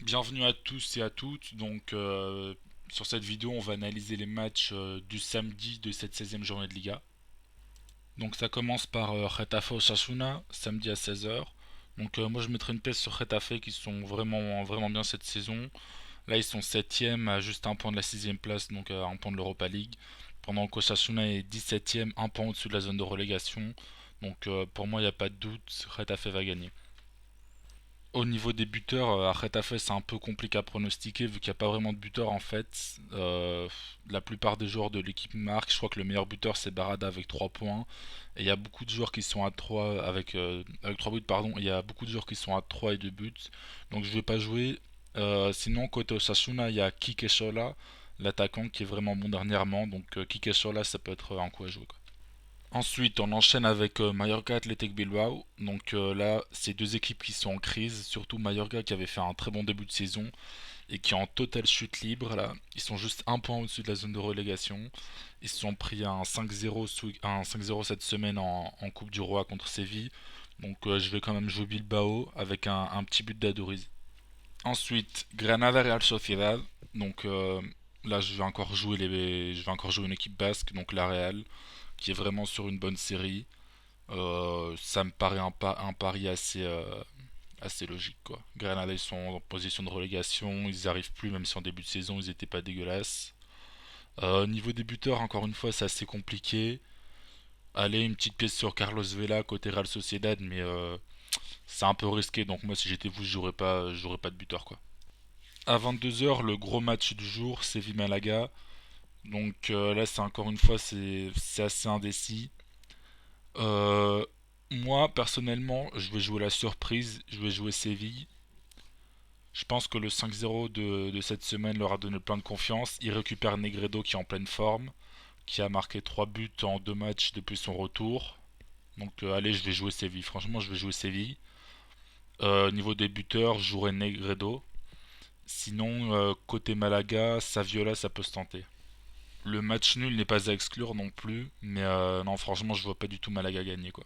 Bienvenue à tous et à toutes. Sur cette vidéo, on va analyser les matchs du samedi de cette 16e journée de Liga. Donc, ça commence par Getafe Osasuna, samedi à 16h. Moi, je mettrai une pièce sur Getafe qui sont vraiment bien cette saison. Là, ils sont 7e à juste un point de la 6e place, donc à un point de l'Europa League. Pendant qu'Osasuna est 17e, un point au-dessus de la zone de relégation. Pour moi, il n'y a pas de doute, Getafe va gagner. Au niveau des buteurs, à Getafe c'est un peu compliqué à pronostiquer vu qu'il n'y a pas vraiment de buteur en fait. La plupart des joueurs de l'équipe marquent. Je crois que le meilleur buteur c'est Barada avec 3 points. Et il y a beaucoup de joueurs qui sont à 3 avec 3 buts pardon. Il y a beaucoup de joueurs qui sont à 3 et 2 buts. Donc je vais pas jouer. Sinon côté Osasuna il y a Kike Sola, l'attaquant qui est vraiment bon dernièrement. Kike Sola ça peut être un coup à jouer quoi. Ensuite, on enchaîne avec Mallorca Athletic Bilbao. Là, c'est deux équipes qui sont en crise, surtout Mallorca qui avait fait un très bon début de saison et qui est en totale chute libre là. Ils sont juste un point au-dessus de la zone de relégation. Ils se sont pris un 5-0 un 5-0 cette semaine en Coupe du Roi contre Séville. Je vais quand même jouer Bilbao avec un petit but d'Aduriz. Ensuite, Granada Real Sociedad. Donc euh, Là, je vais encore jouer une équipe basque, donc la Real qui est vraiment sur une bonne série. Ça me paraît un pari assez logique quoi. Granada ils sont en position de relégation, ils n'y arrivent plus même si en début de saison ils étaient pas dégueulasses. Niveau des buteurs encore une fois c'est assez compliqué. Allez une petite pièce sur Carlos Vela côté Real Sociedad mais c'est un peu risqué donc moi si j'étais vous j'aurais pas de buteur quoi. À 22h le gros match du jour Séville-Malaga. Là c'est encore une fois c'est assez indécis. Euh, Moi, personnellement, je vais jouer la surprise, je vais jouer Séville. Je pense que le 5-0 de cette semaine leur a donné plein de confiance. Il récupère Negredo qui est en pleine forme, qui a marqué 3 buts en 2 matchs depuis son retour. Allez, je vais jouer Séville. Franchement, je vais jouer Séville. Niveau des buteurs, je jouerai Negredo. Sinon, côté Malaga, Saviola, ça peut se tenter. Le match nul n'est pas à exclure non plus, mais non, franchement, je vois pas du tout Malaga gagner quoi.